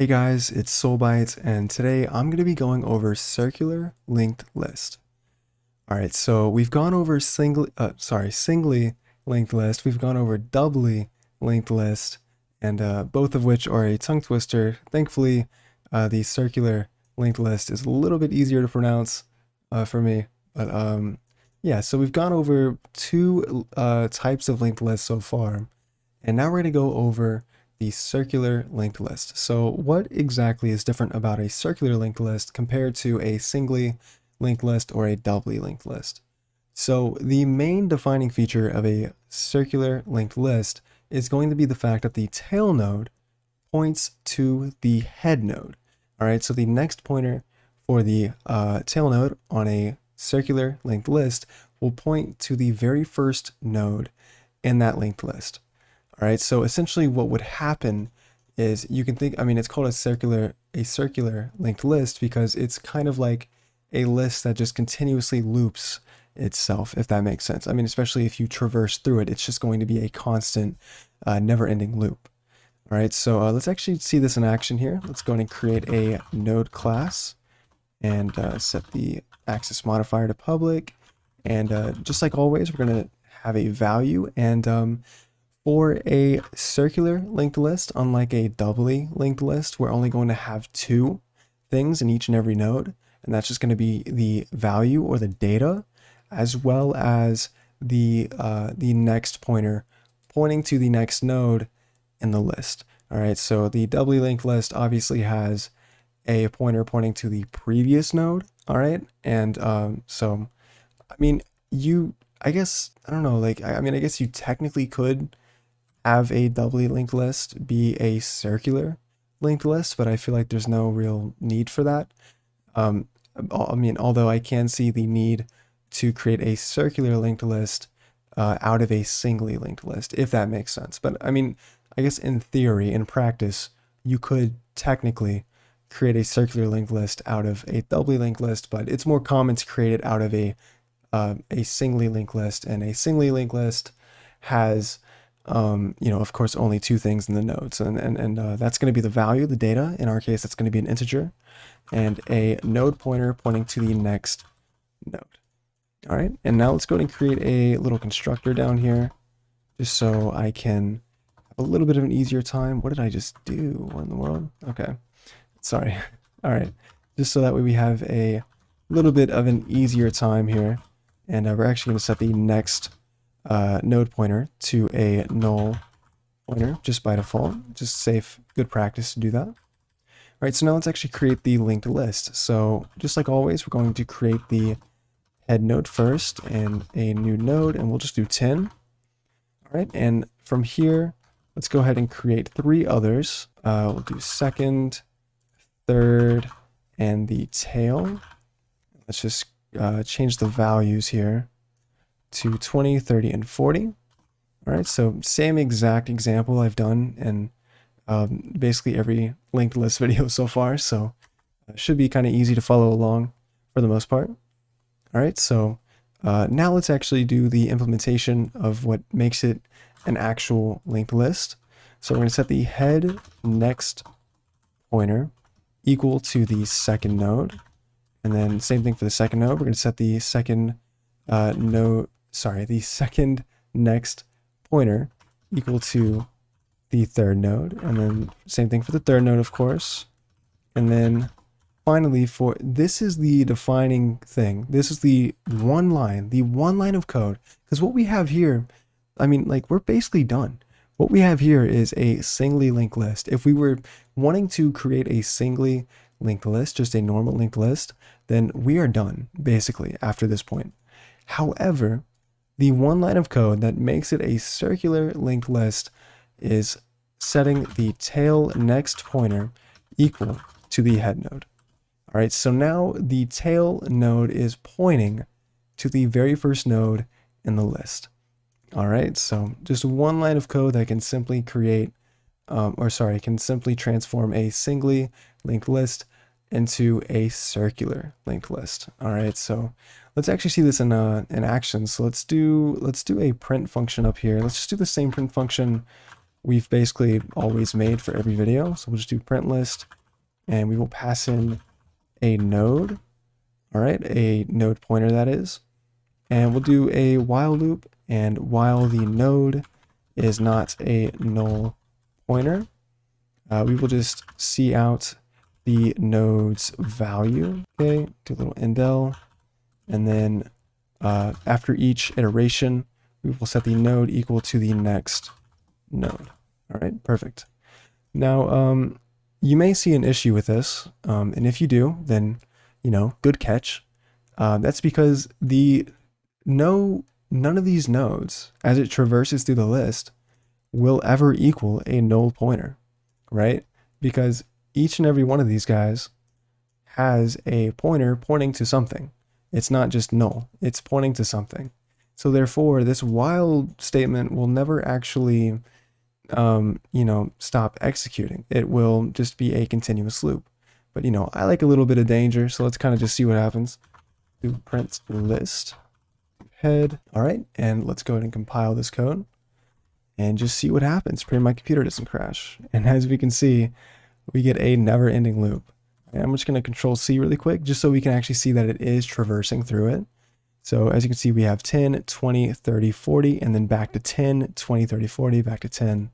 Hey guys, it's Solbyte, and today I'm going to be going over circular linked list. All right, so we've gone over singly linked list. We've gone over doubly linked list, and both of which are a tongue twister. Thankfully, the circular linked list is a little bit easier to pronounce for me. But yeah, so we've gone over two types of linked lists so far, and now we're going to go over the circular linked list. So what exactly is different about a circular linked list compared to a singly linked list or a doubly linked list? So the main defining feature of a circular linked list is going to be the fact that the tail node points to the head node. All right, so the next pointer for the tail node on a circular linked list will point to the very first node in that linked list. All right, so essentially what would happen is you can think, I mean, it's called a circular linked list because it's kind of like a list that just continuously loops itself, if that makes sense. I mean, especially if you traverse through it, it's just going to be a constant, never-ending loop. All right, so let's actually see this in action here. Let's go ahead and create a node class and set the access modifier to public. And just like always, we're going to have a value. And for a circular linked list, unlike a doubly linked list, we're only going to have two things in each and every node. And that's just going to be the value or the data, as well as the next pointer pointing to the next node in the list. All right, so the doubly linked list obviously has a pointer pointing to the previous node. All right, and so I mean, I guess, I don't know, like, I mean, I guess you technically could have a doubly linked list be a circular linked list, but I feel like there's no real need for that. Um, I mean, although I can see the need to create a circular linked list out of a singly linked list, if that makes sense. But I mean, I guess in theory, in practice, you could technically create a circular linked list out of a doubly linked list, but it's more common to create it out of a singly linked list, and a singly linked list has of course, only two things in the nodes, and that's going to be the value, the data. In our case, that's going to be an integer, and a node pointer pointing to the next node. All right, and now let's go ahead and create a little constructor down here, just so I can have a little bit of an easier time. What did I just do? What in the world? Okay, sorry. All right, just so that way we have a little bit of an easier time here, and we're actually going to set the next node pointer to a null pointer just by default. Just safe, good practice to do that. All right, so now let's actually create the linked list. So just like always, we're going to create the head node first and a new node, and we'll just do 10. All right, and from here, let's go ahead and create three others. We'll do second, third, and the tail. Let's just change the values here to 20, 30, and 40. All right, so same exact example I've done in basically every linked list video so far, so it should be kind of easy to follow along for the most part. All right, so now let's actually do the implementation of what makes it an actual linked list. So we're going to set the head next pointer equal to the second node, and then same thing for the second node. We're going to set the second the second next pointer equal to the third node, and then same thing for the third node, of course. And then finally, for this is the defining thing. This is the one line of code, because what we have here, I mean, like, we're basically done. What we have here is a singly linked list. If we were wanting to create a singly linked list, just a normal linked list, then we are done basically after this point. However, the one line of code that makes it a circular linked list is setting the tail next pointer equal to the head node. All right, so now the tail node is pointing to the very first node in the list. All right, so just one line of code that can simply create, can simply transform a singly linked list into a circular linked list. All right, so let's actually see this in action. So let's do a print function up here. Let's just do the same print function we've basically always made for every video. So we'll just do print list, and we will pass in a node. All right, a node pointer that is. And we'll do a while loop, and while the node is not a null pointer, we will just see out the node's value. Okay, do a little indel, and then after each iteration, we will set the node equal to the next node. All right, perfect. Now, you may see an issue with this, and if you do, then, good catch. That's because none of these nodes, as it traverses through the list, will ever equal a null pointer, right? Because each and every one of these guys has a pointer pointing to something. It's not just null, it's pointing to something. So therefore, this while statement will never actually, stop executing. It will just be a continuous loop. But, I like a little bit of danger, so let's kind of just see what happens. Do print list head. All right, and let's go ahead and compile this code and just see what happens. Pray my computer doesn't crash. And as we can see, we get a never-ending loop. And I'm just going to control C really quick, just so we can actually see that it is traversing through it. So as you can see, we have 10, 20, 30, 40, and then back to 10, 20, 30, 40, back to 10,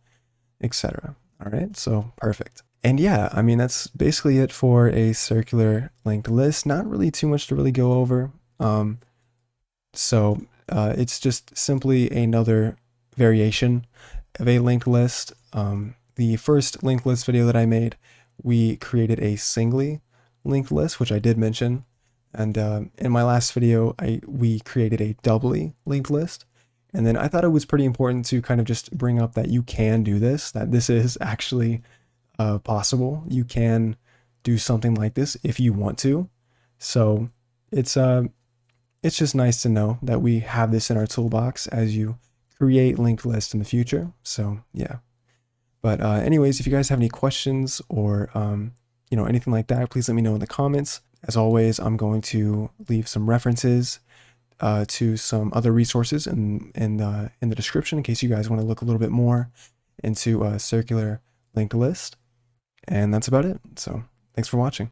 etc. All right, so perfect. And yeah, I mean, that's basically it for a circular linked list. Not really too much to really go over. So it's just simply another variation of a linked list. The first linked list video that I made, we created a singly linked list, which I did mention. And in my last video, we created a doubly linked list. And then I thought it was pretty important to kind of just bring up that you can do this, that this is actually possible. You can do something like this if you want to. So it's just nice to know that we have this in our toolbox as you create linked lists in the future. So yeah. But anyways, if you guys have any questions or anything like that, please let me know in the comments. As always, I'm going to leave some references to some other resources in the description in case you guys want to look a little bit more into a circular linked list. And that's about it. So thanks for watching.